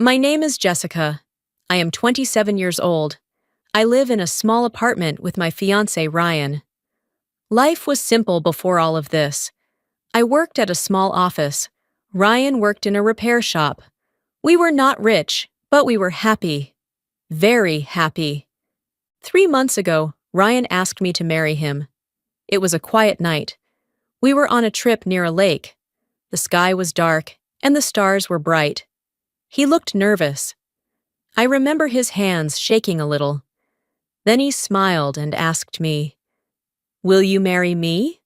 My name is Jessica. I am 27 years old. I live in a small apartment with my fiancé Ryan. Life was simple before all of this. I worked at a small office. Ryan worked in a repair shop. We were not rich, but we were happy. Very happy. 3 months ago, Ryan asked me to marry him. It was a quiet night. We were on a trip near a lake. The sky was dark, and the stars were bright. He looked nervous. I remember his hands shaking a little. Then he smiled and asked me, "Will you marry me?"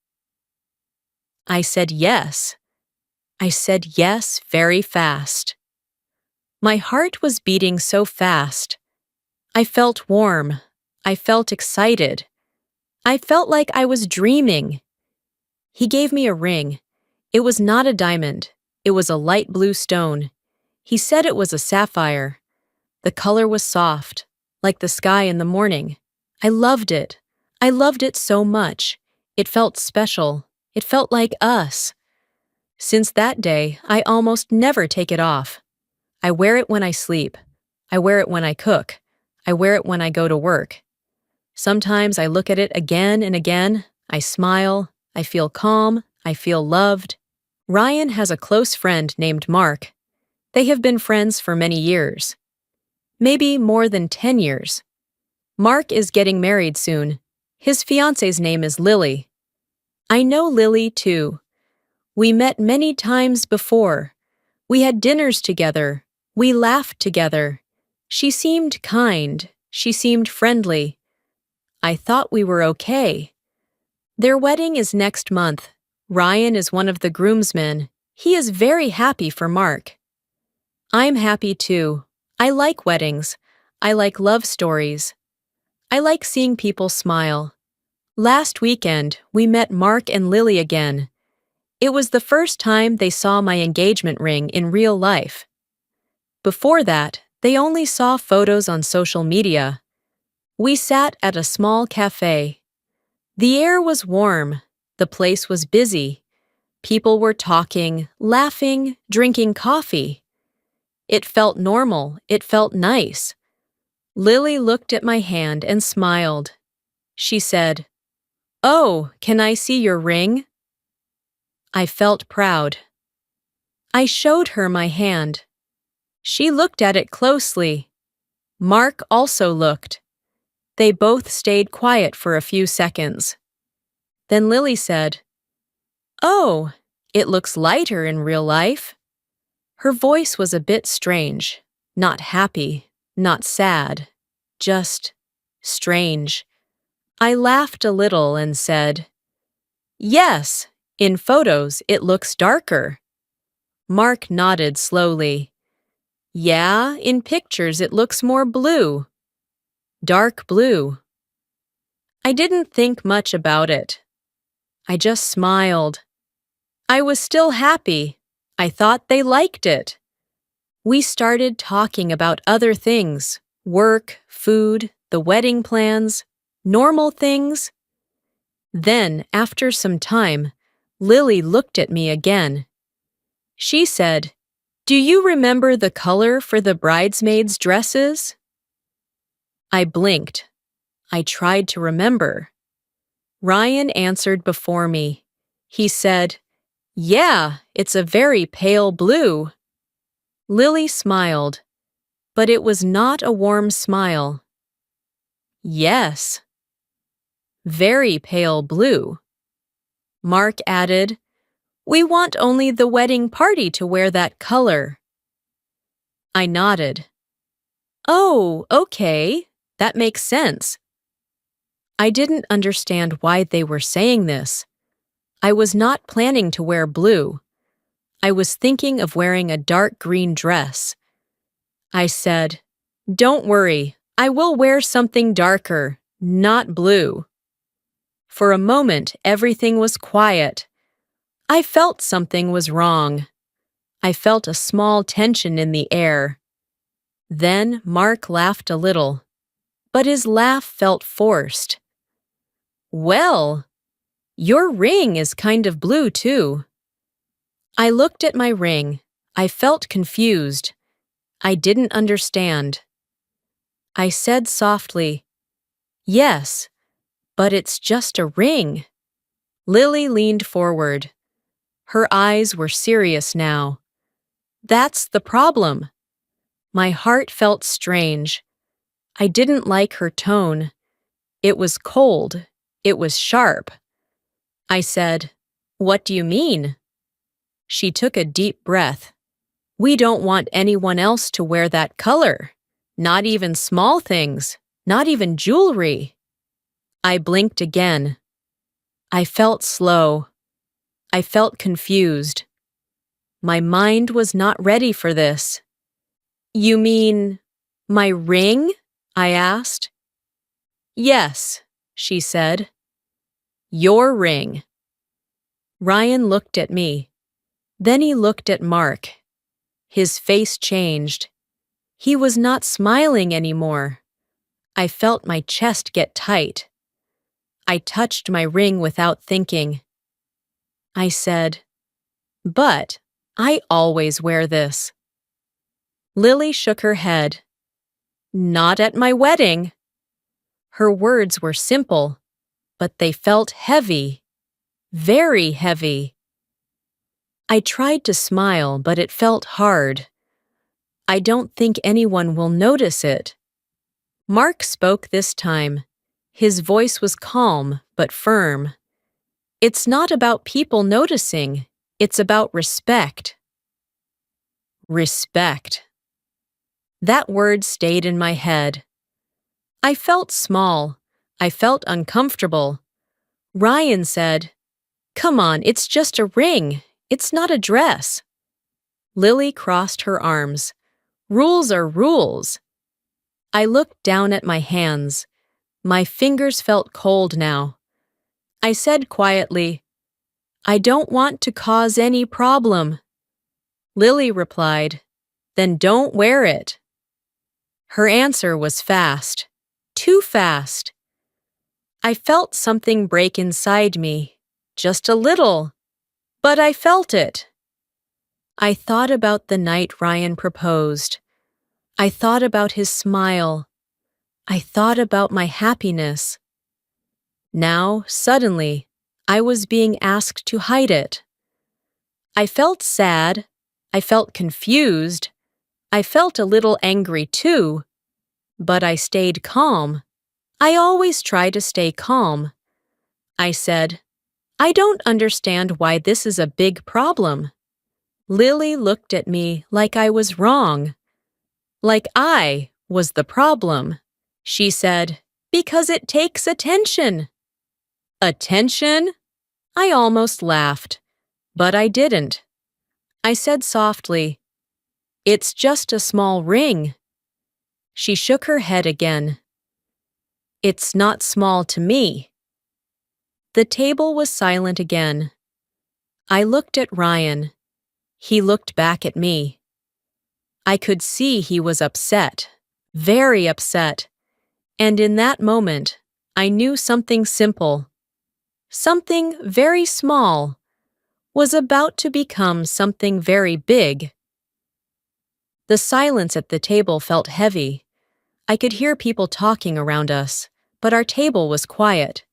I said yes. I said yes very fast. My heart was beating so fast. I felt warm. I felt excited. I felt like I was dreaming. He gave me a ring. It was not a diamond. It was a light blue stone. He said it was a sapphire. The color was soft, like the sky in the morning. I loved it. I loved it so much. It felt special. It felt like us. Since that day, I almost never take it off. I wear it when I sleep. I wear it when I cook. I wear it when I go to work. Sometimes I look at it again and again. I smile. I feel calm. I feel loved. Ryan has a close friend named Mark. They have been friends for many years. Maybe more than 10 years. Mark is getting married soon. His fiance's name is Lily. I know Lily too. We met many times before. We had dinners together. We laughed together. She seemed kind. She seemed friendly. I thought we were okay. Their wedding is next month. Ryan is one of the groomsmen. He is very happy for Mark. I'm happy too. I like weddings. I like love stories. I like seeing people smile. Last weekend, we met Mark and Lily again. It was the first time they saw my engagement ring in real life. Before that, they only saw photos on social media. We sat at a small cafe. The air was warm. The place was busy. People were talking, laughing, drinking coffee. It felt normal. It felt nice. Lily looked at my hand and smiled. She said, "Oh, can I see your ring?" I felt proud. I showed her my hand. She looked at it closely. Mark also looked. They both stayed quiet for a few seconds. Then Lily said, "Oh, it looks lighter in real life." Her voice was a bit strange, not happy, not sad, just strange. I laughed a little and said, "Yes, in photos it looks darker." Mark nodded slowly. "Yeah, in pictures it looks more blue. Dark blue." I didn't think much about it. I just smiled. I was still happy. I thought they liked it. We started talking about other things, work, food, the wedding plans, normal things. Then, after some time, Lily looked at me again. She said, "Do you remember the color for the bridesmaids' dresses?" I blinked. I tried to remember. Ryan answered before me. He said, "Yeah, it's a very pale blue." Lily smiled, but it was not a warm smile. "Yes." "Very pale blue." Mark added, "We want only the wedding party to wear that color." I nodded. "Oh, okay. That makes sense." I didn't understand why they were saying this. I was not planning to wear blue. I was thinking of wearing a dark green dress. I said, "Don't worry, I will wear something darker, not blue." For a moment, everything was quiet. I felt something was wrong. I felt a small tension in the air. Then Mark laughed a little, but his laugh felt forced. "Well, your ring is kind of blue too." I looked at my ring. I felt confused. I didn't understand. I said softly, "Yes, but it's just a ring." Lily leaned forward. Her eyes were serious now. That's the problem. My heart felt strange. I didn't like her tone. It was cold. It was sharp. I said, "What do you mean?" She took a deep breath. "We don't want anyone else to wear that color. Not even small things. Not even jewelry." I blinked again. I felt slow. I felt confused. My mind was not ready for this. "You mean my ring?" I asked. "Yes," she said. "Your ring." Ryan looked at me. Then he looked at Mark. His face changed. He was not smiling anymore. I felt my chest get tight. I touched my ring without thinking. I said, "But I always wear this." Lily shook her head. "Not at my wedding." Her words were simple, but they felt heavy, very heavy. I tried to smile, but it felt hard. "I don't think anyone will notice it." Mark spoke this time. His voice was calm but firm. "It's not about people noticing. It's about respect." Respect. That word stayed in my head. I felt small. I felt uncomfortable. Ryan said, "Come on, it's just a ring. It's not a dress." Lily crossed her arms. "Rules are rules." I looked down at my hands. My fingers felt cold now. I said quietly, "I don't want to cause any problem." Lily replied, "Then don't wear it." Her answer was fast. Too fast. I felt something break inside me. Just a little. But I felt it. I thought about the night Ryan proposed. I thought about his smile. I thought about my happiness. Now, suddenly, I was being asked to hide it. I felt sad. I felt confused. I felt a little angry too. But I stayed calm. I always try to stay calm. I said, "I don't understand why this is a big problem." Lily looked at me like I was wrong. Like I was the problem. She said, "Because it takes attention." Attention? I almost laughed, but I didn't. I said softly, "It's just a small ring." She shook her head again. "It's not small to me." The table was silent again. I looked at Ryan. He looked back at me. I could see he was upset, very upset. And in that moment, I knew something simple, something very small, was about to become something very big. The silence at the table felt heavy. I could hear people talking around us, but our table was quiet.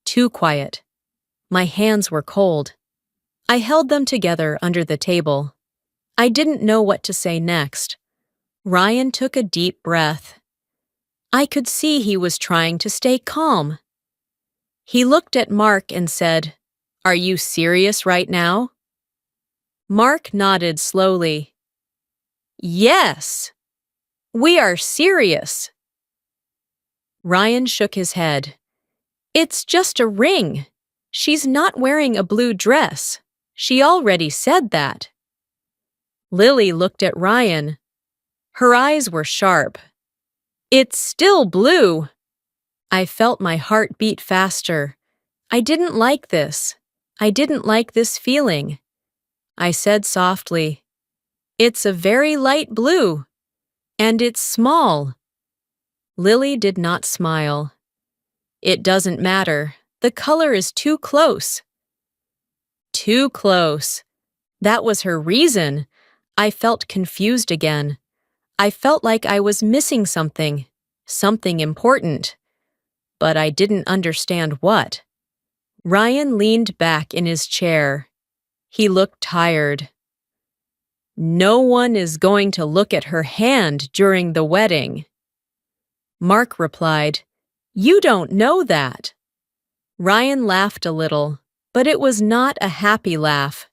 Too quiet. My hands were cold. I held them together under the table. I didn't know what to say next. Ryan took a deep breath. I could see he was trying to stay calm. He looked at Mark and said, "Are you serious right now?" Mark nodded slowly. "Yes, we are serious." Ryan shook his head. "It's just a ring. She's not wearing a blue dress. She already said that." Lily looked at Ryan. Her eyes were sharp. "It's still blue." I felt my heart beat faster. I didn't like this. I didn't like this feeling. I said softly, "It's a very light blue, and it's small." Lily did not smile. "It doesn't matter. The color is too close." Too close. That was her reason. I felt confused again. I felt like I was missing something important, but I didn't understand what. Ryan leaned back in his chair. He looked tired. No one is going to look at her hand during the wedding. Mark replied, "You don't know that." Ryan laughed a little, but it was not a happy laugh.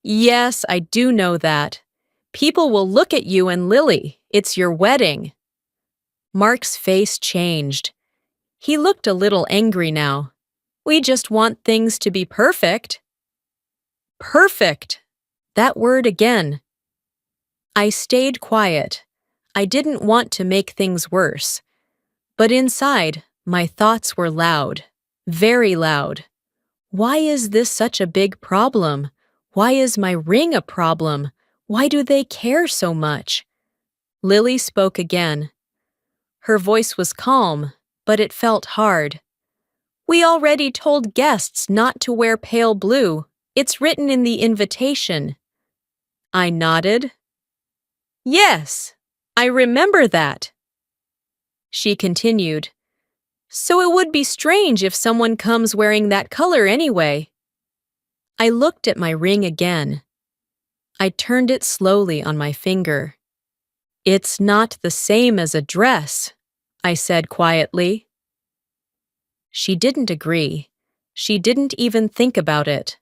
"Yes, I do know that. People will look at you and Lily. It's your wedding." Mark's face changed. He looked a little angry now. "We just want things to be perfect." Perfect! That word again. I stayed quiet. I didn't want to make things worse. But inside, my thoughts were loud. Very loud. Why is this such a big problem? Why is my ring a problem? Why do they care so much? Lily spoke again. Her voice was calm, but it felt hard. "We already told guests not to wear pale blue. It's written in the invitation." I nodded. "Yes, I remember that." She continued, "So it would be strange if someone comes wearing that color anyway." I looked at my ring again. I turned it slowly on my finger. "It's not the same as a dress," I said quietly. She didn't agree. She didn't even think about it.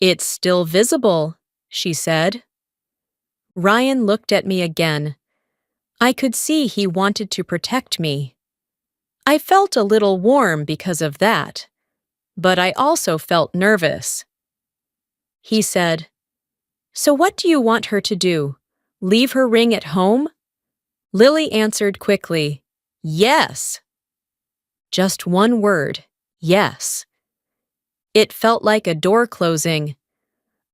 "It's still visible," she said. Ryan looked at me again. I could see he wanted to protect me. I felt a little warm because of that, but I also felt nervous. He said, "So what do you want her to do? Leave her ring at home?" Lily answered quickly, "Yes." Just one word, yes. It felt like a door closing.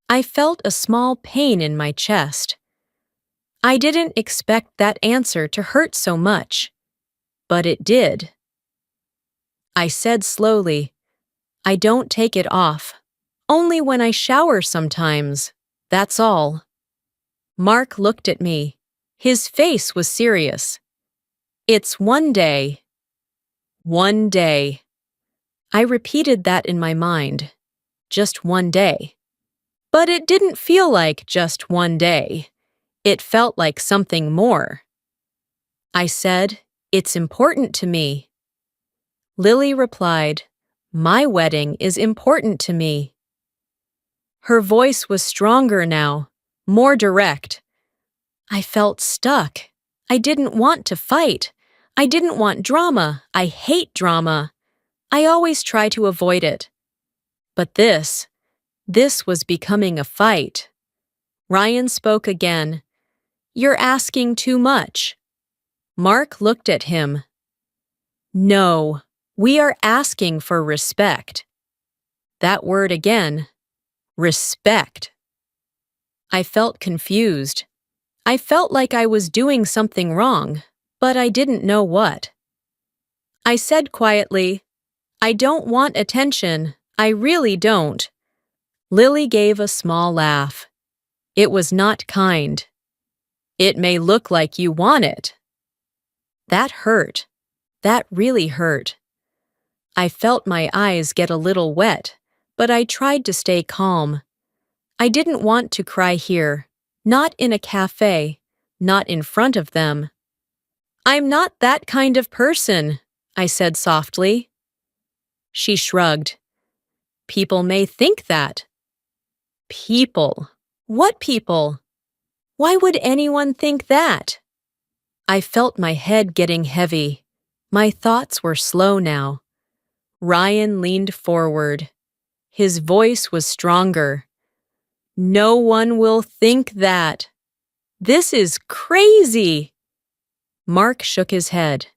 I felt a small pain in my chest. I didn't expect that answer to hurt so much, but it did. I said slowly, "I don't take it off. Only when I shower sometimes. That's all." Mark looked at me. His face was serious. "It's one day." One day. I repeated that in my mind. Just one day. But it didn't feel like just one day. It felt like something more. I said, "It's important to me." Lily replied, "My wedding is important to me." Her voice was stronger now, more direct. I felt stuck. I didn't want to fight. I didn't want drama. I hate drama. I always try to avoid it. But this was becoming a fight. Ryan spoke again. "You're asking too much." Mark looked at him. "No, we are asking for respect." That word again. Respect. I felt confused. I felt like I was doing something wrong, but I didn't know what. I said quietly, "I don't want attention. I really don't." Lily gave a small laugh. It was not kind. "It may look like you want it." That hurt. That really hurt. I felt my eyes get a little wet, but I tried to stay calm. I didn't want to cry here, not in a cafe, not in front of them. "I'm not that kind of person," I said softly. She shrugged. "People may think that." People? What people? Why would anyone think that? I felt my head getting heavy. My thoughts were slow now. Ryan leaned forward. His voice was stronger. "No one will think that. This is crazy." Mark shook his head.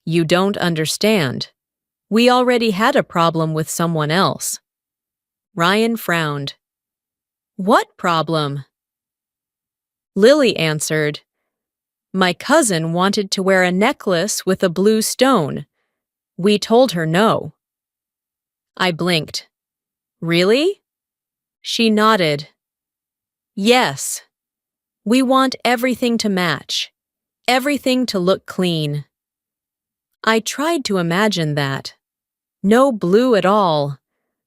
"You don't understand. We already had a problem with someone else." Ryan frowned. "What problem?" Lily answered, "My cousin wanted to wear a necklace with a blue stone. We told her no." I blinked. "Really?" She nodded. "Yes." We want everything to match, everything to look clean. I tried to imagine that. No blue at all,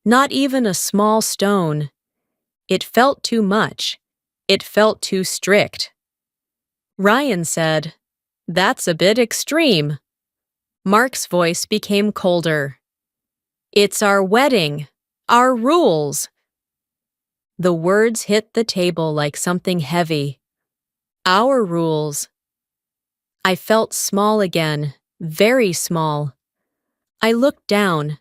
not even a small stone. It felt too much. It felt too strict. Ryan said, "That's a bit extreme." Mark's voice became colder. "It's our wedding, our rules." The words hit the table like something heavy. Our rules. I felt small again, very small. I looked down.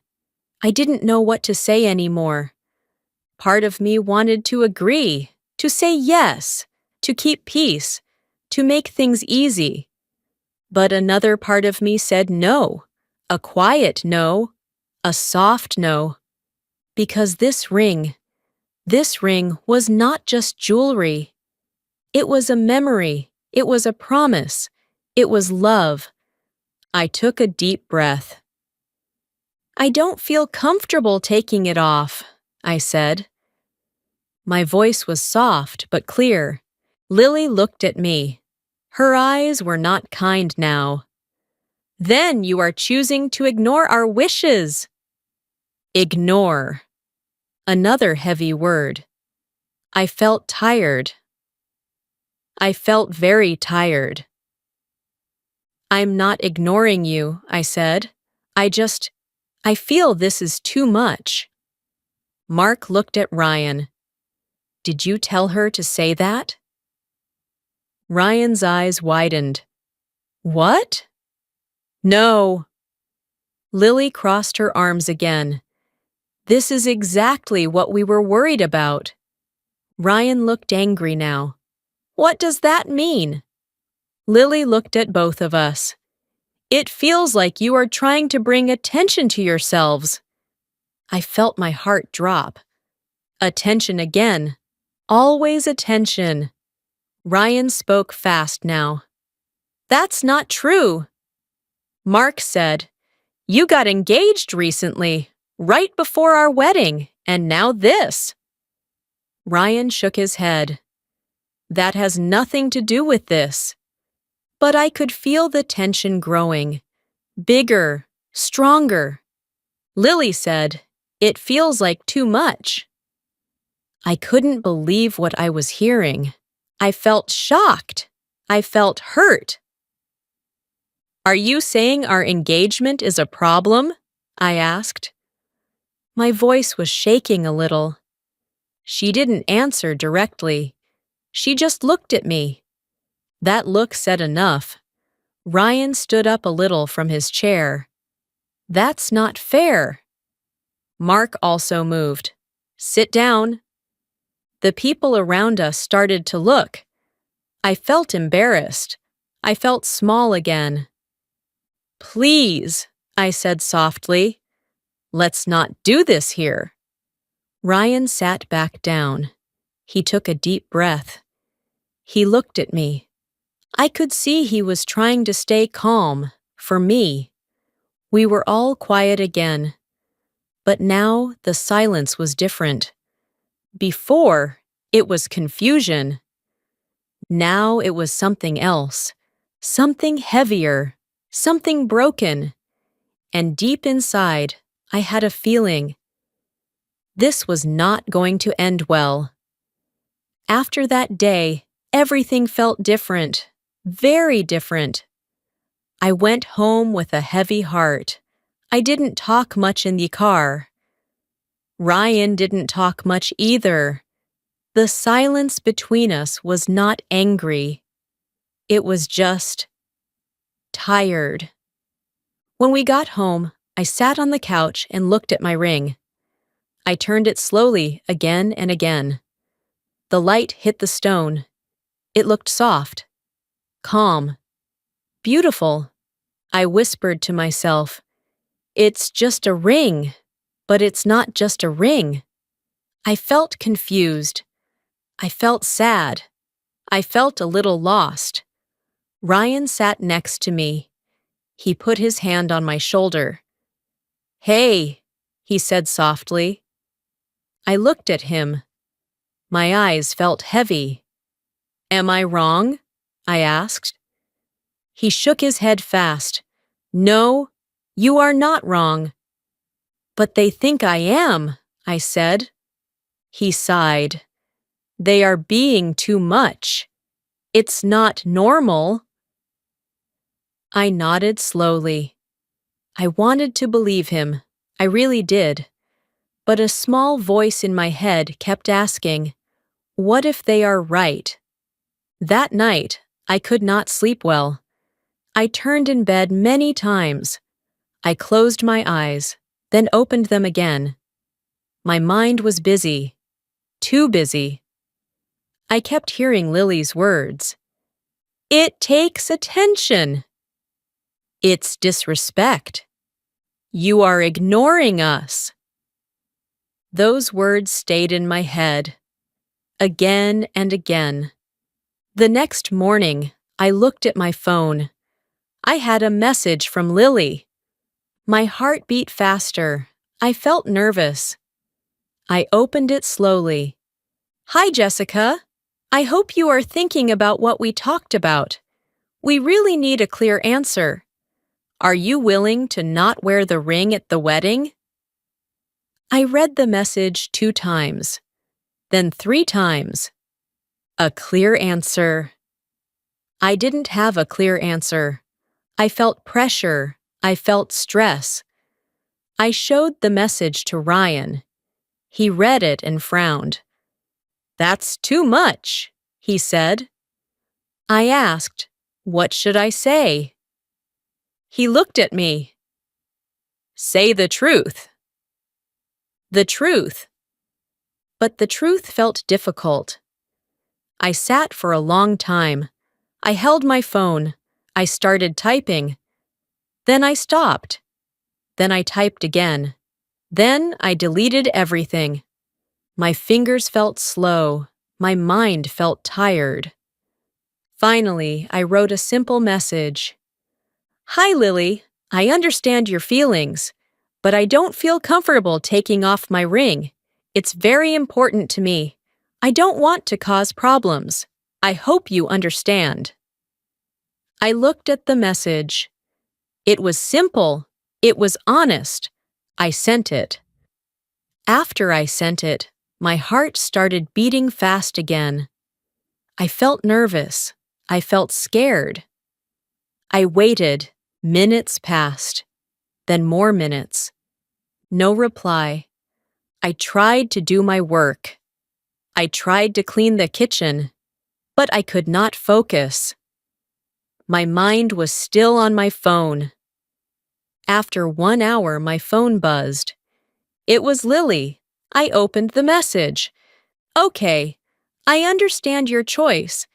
I didn't know what to say anymore. Part of me wanted to agree, to say yes, to keep peace, to make things easy. But another part of me said no, a quiet no, a soft no. Because this ring was not just jewelry. It was a memory, it was a promise, it was love. I took a deep breath. "I don't feel comfortable taking it off," I said. My voice was soft but clear. Lily looked at me. Her eyes were not kind now. "Then you are choosing to ignore our wishes." Ignore. Another heavy word. I felt tired. I felt very tired. "I'm not ignoring you," I said. I feel this is too much." Mark looked at Ryan. "Did you tell her to say that?" Ryan's eyes widened. "What?" "No." Lily crossed her arms again. "This is exactly what we were worried about." Ryan looked angry now. "What does that mean?" Lily looked at both of us. "It feels like you are trying to bring attention to yourselves." I felt my heart drop. Attention again. Always attention. Ryan spoke fast now. "That's not true." Mark said, "You got engaged recently, right before our wedding, and now this." Ryan shook his head. "That has nothing to do with this." But I could feel the tension growing. Bigger, stronger. Lily said, "It feels like too much." I couldn't believe what I was hearing. I felt shocked. I felt hurt. "Are you saying our engagement is a problem?" I asked. My voice was shaking a little. She didn't answer directly. She just looked at me. That look said enough. Ryan stood up a little from his chair. "That's not fair." Mark also moved. "Sit down." The people around us started to look. I felt embarrassed. I felt small again. "Please," I said softly. "Let's not do this here." Ryan sat back down. He took a deep breath. He looked at me. I could see he was trying to stay calm, for me. We were all quiet again. But now the silence was different. Before, it was confusion. Now it was something else. Something heavier. Something broken. And deep inside, I had a feeling. This was not going to end well. After that day, everything felt different. Very different. I went home with a heavy heart. I didn't talk much in the car. Ryan didn't talk much either. The silence between us was not angry. It was just tired. When we got home, I sat on the couch and looked at my ring. I turned it slowly again and again. The light hit the stone. It looked soft, calm, beautiful. I whispered to myself, "It's just a ring, but it's not just a ring." I felt confused. I felt sad. I felt a little lost. Ryan sat next to me. He put his hand on my shoulder. "Hey," he said softly. I looked at him. My eyes felt heavy. Am I wrong? I asked. He shook his head fast. No, you are not wrong. But they think I am, I said. He sighed. They are being too much. It's not normal. I nodded slowly. I wanted to believe him. I really did. But a small voice in my head kept asking, what if they are right? That night, I could not sleep well. I turned in bed many times. I closed my eyes, then opened them again. My mind was busy. Too busy. I kept hearing Lily's words. It takes attention. It's disrespect. You are ignoring us. Those words stayed in my head, again and again. The next morning, I looked at my phone. I had a message from Lily. My heart beat faster. I felt nervous. I opened it slowly. Hi, Jessica. I hope you are thinking about what we talked about. We really need a clear answer. Are you willing to not wear the ring at the wedding? I read the message 2 times, then 3 times. A clear answer. I didn't have a clear answer. I felt pressure. I felt stress. I showed the message to Ryan. He read it and frowned. That's too much, he said. I asked, what should I say? He looked at me. Say the truth. The truth. But the truth felt difficult. I sat for a long time. I held my phone. I started typing. Then I stopped. Then I typed again. Then I deleted everything. My fingers felt slow. My mind felt tired. Finally, I wrote a simple message. Hi, Lily. I understand your feelings, but I don't feel comfortable taking off my ring. It's very important to me. I don't want to cause problems. I hope you understand. I looked at the message. It was simple. It was honest. I sent it. After I sent it, my heart started beating fast again. I felt nervous. I felt scared. I waited. Minutes passed. Then more minutes. No reply. I tried to do my work. I tried to clean the kitchen, but I could not focus. My mind was still on my phone. After 1 hour, my phone buzzed. It was Lily. I opened the message. Okay, I understand your choice,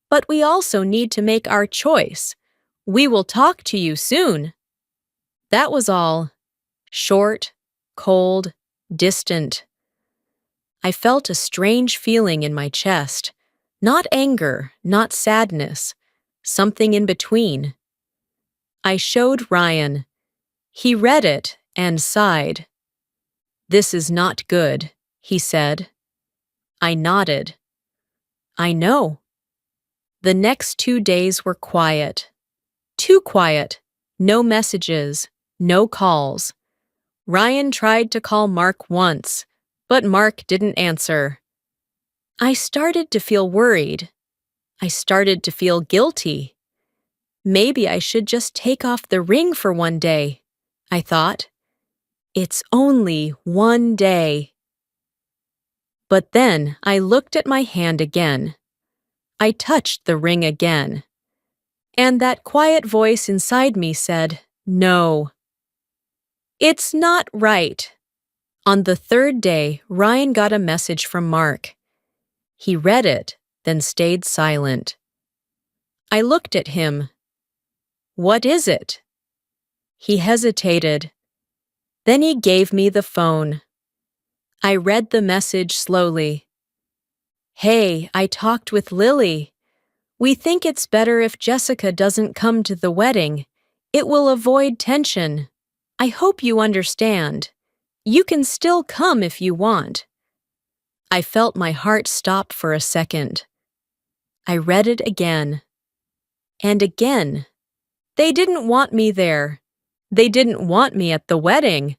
but we also need to make our choice. We will talk to you soon. That was all. Short, cold, distant. I felt a strange feeling in my chest. Not anger, not sadness. Something in between. I showed Ryan. He read it and sighed. This is not good, he said. I nodded. I know. The next 2 days were quiet. Too quiet. No messages. No calls. Ryan tried to call Mark once, but Mark didn't answer. I started to feel worried. I started to feel guilty. Maybe I should just take off the ring for 1 day, I thought. It's only 1 day. But then I looked at my hand again. I touched the ring again. And that quiet voice inside me said, no. It's not right. On the 3rd day, Ryan got a message from Mark. He read it, then stayed silent. I looked at him. What is it? He hesitated. Then he gave me the phone. I read the message slowly. Hey, I talked with Lily. We think it's better if Jessica doesn't come to the wedding. It will avoid tension. I hope you understand. You can still come if you want. I felt my heart stop for a second. I read it again. And again. They didn't want me there. They didn't want me at the wedding.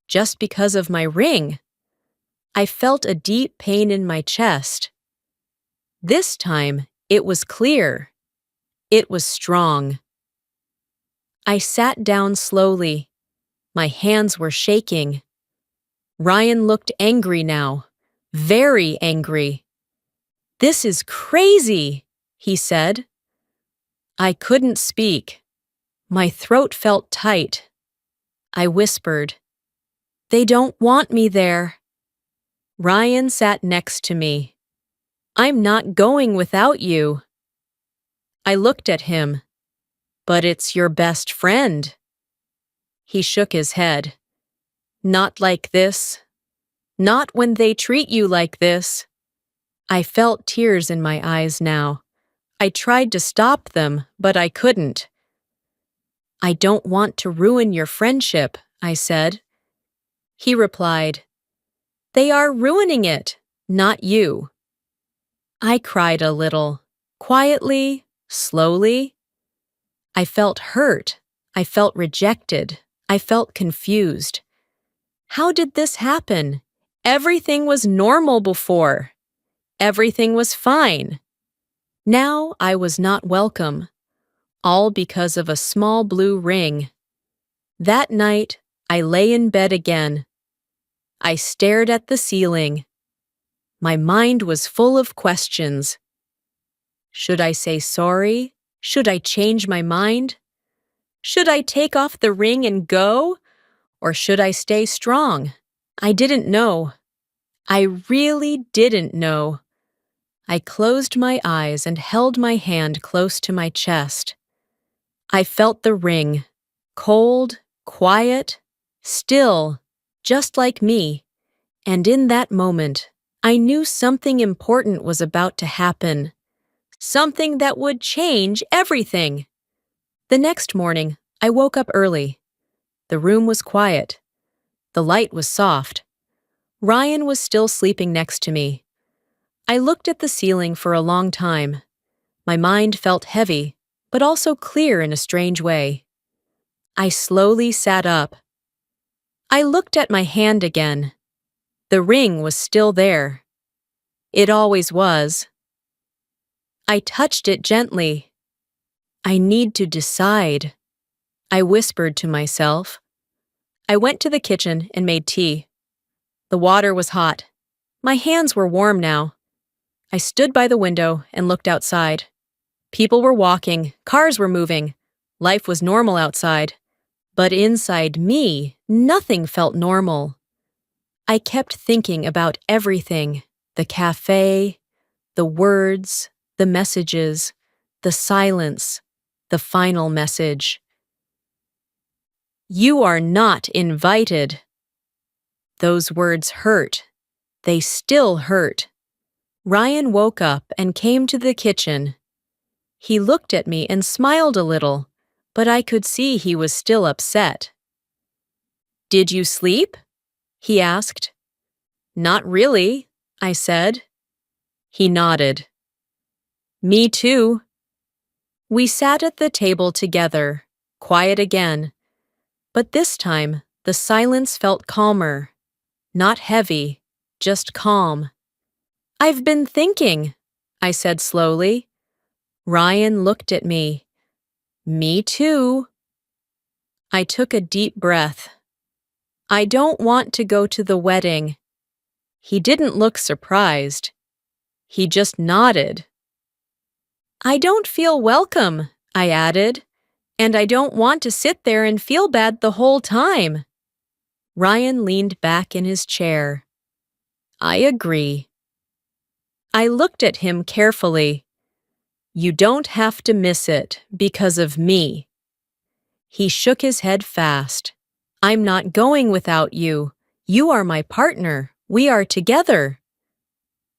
Just because of my ring. I felt a deep pain in my chest. This time, it was clear. It was strong. I sat down slowly. My hands were shaking. Ryan looked angry now. Very angry. "This is crazy," he said. I couldn't speak. My throat felt tight. I whispered, "They don't want me there." Ryan sat next to me. "I'm not going without you." I looked at him. "But it's your best friend." He shook his head. "Not like this. Not when they treat you like this." I felt tears in my eyes now. I tried to stop them, but I couldn't. "I don't want to ruin your friendship," I said. He replied, "They are ruining it, not you." I cried a little, quietly, slowly. I felt hurt. I felt rejected. I felt confused. How did this happen? Everything was normal before. Everything was fine. Now I was not welcome, all because of a small blue ring. That night, I lay in bed again. I stared at the ceiling. My mind was full of questions. Should I say sorry? Should I change my mind? Should I take off the ring and go? Or should I stay strong? I didn't know. I really didn't know. I closed my eyes and held my hand close to my chest. I felt the ring, cold, quiet, still, just like me. And in that moment, I knew something important was about to happen. Something that would change everything. The next morning, I woke up early. The room was quiet. The light was soft. Ryan was still sleeping next to me. I looked at the ceiling for a long time. My mind felt heavy, but also clear in a strange way. I slowly sat up. I looked at my hand again. The ring was still there. It always was. I touched it gently. I need to decide, I whispered to myself. I went to the kitchen and made tea. The water was hot. My hands were warm now. I stood by the window and looked outside. People were walking, cars were moving. Life was normal outside. But inside me, nothing felt normal. I kept thinking about everything: the cafe, the words, the messages, the silence, the final message. "You are not invited." Those words hurt. They still hurt. Ryan woke up and came to the kitchen. He looked at me and smiled a little, but I could see he was still upset. "Did you sleep?" he asked. "Not really," I said. He nodded. "Me too." We sat at the table together, quiet again. But this time, the silence felt calmer. Not heavy, just calm. "I've been thinking," I said slowly. Ryan looked at me. "Me too." I took a deep breath. "I don't want to go to the wedding." He didn't look surprised. He just nodded. "I don't feel welcome," I added, "and I don't want to sit there and feel bad the whole time." Ryan leaned back in his chair. "I agree." I looked at him carefully. "You don't have to miss it because of me." He shook his head fast. "I'm not going without you. You are my partner. We are together."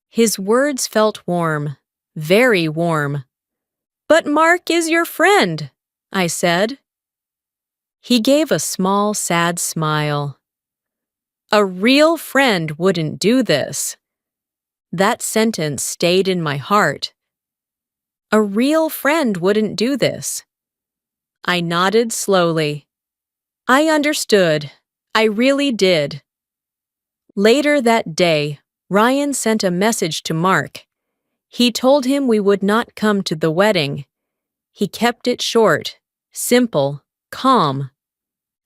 His words felt warm, very warm. "But Mark is your friend," I said. He gave a small, sad smile. "A real friend wouldn't do this." That sentence stayed in my heart. A real friend wouldn't do this. I nodded slowly. I understood. I really did. Later that day, Ryan sent a message to Mark. He told him we would not come to the wedding. He kept it short, simple, calm.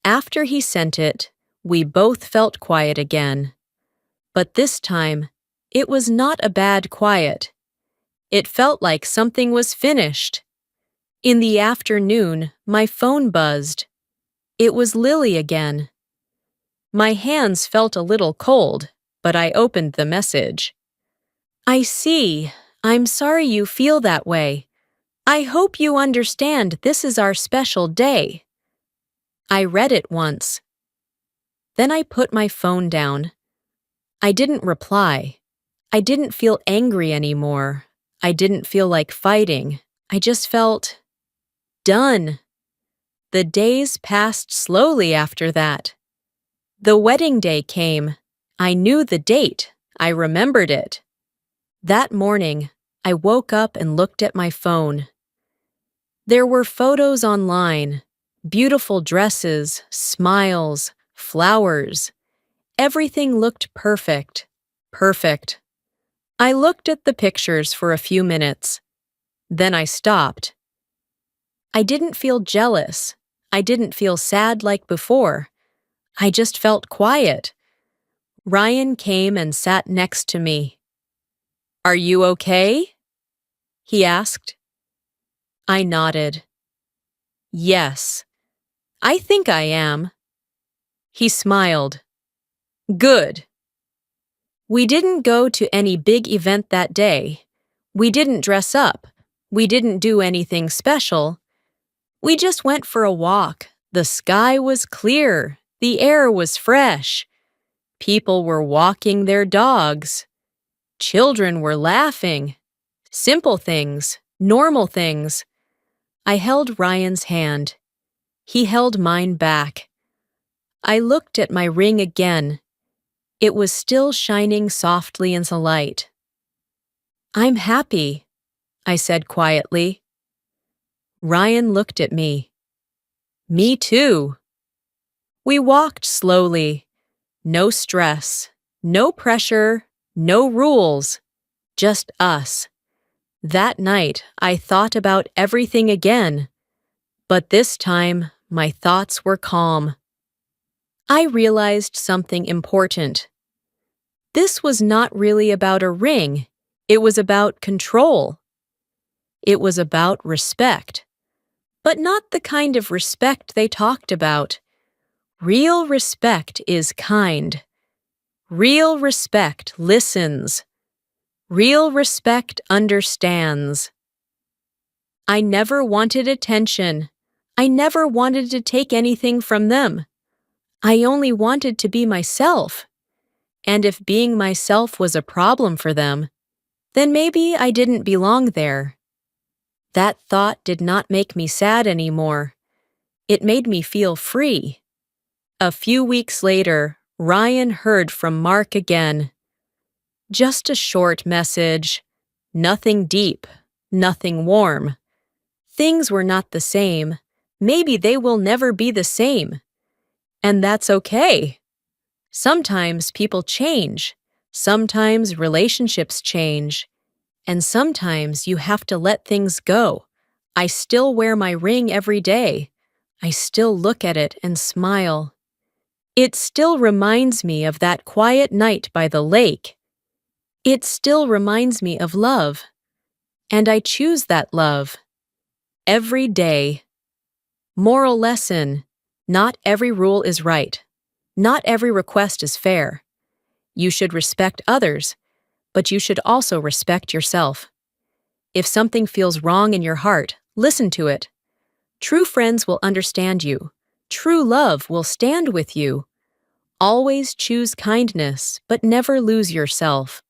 After he sent it, we both felt quiet again. But this time, it was not a bad quiet. It felt like something was finished. In the afternoon, my phone buzzed. It was Lily again. My hands felt a little cold, but I opened the message. I see. I'm sorry you feel that way. I hope you understand this is our special day. I read it once. Then I put my phone down. I didn't reply. I didn't feel angry anymore. I didn't feel like fighting. I just felt done. The days passed slowly after that. The wedding day came. I knew the date. I remembered it. That morning, I woke up and looked at my phone. There were photos online, beautiful dresses, smiles, flowers. Everything looked perfect. Perfect. I looked at the pictures for a few minutes. Then I stopped. I didn't feel jealous. I didn't feel sad like before. I just felt quiet. Ryan came and sat next to me. Are you okay? He asked. I nodded. Yes, I think I am. He smiled. Good. We didn't go to any big event that day. We didn't dress up. We didn't do anything special. We just went for a walk. The sky was clear. The air was fresh. People were walking their dogs. Children were laughing. Simple things, normal things. I held Ryan's hand. He held mine back. I looked at my ring again. It was still shining softly in the light. I'm happy, I said quietly. Ryan looked at me. Me too. We walked slowly. No stress, no pressure, no rules. Just us. That night, I thought about everything again. But this time, my thoughts were calm. I realized something important. This was not really about a ring. It was about control. It was about respect. But not the kind of respect they talked about. Real respect is kind. Real respect listens. Real respect understands. I never wanted attention. I never wanted to take anything from them. I only wanted to be myself. And if being myself was a problem for them, then maybe I didn't belong there. That thought did not make me sad anymore. It made me feel free. A few weeks later, Ryan heard from Mark again. Just a short message. Nothing deep, nothing warm. Things were not the same. Maybe they will never be the same. And that's okay. Sometimes people change. Sometimes relationships change. And sometimes you have to let things go. I still wear my ring every day. I still look at it and smile. It still reminds me of that quiet night by the lake. It still reminds me of love. And I choose that love. Every day. Moral lesson: not every rule is right. Not every request is fair. You should respect others, but you should also respect yourself. If something feels wrong in your heart, listen to it. True friends will understand you. True love will stand with you. Always choose kindness, but never lose yourself.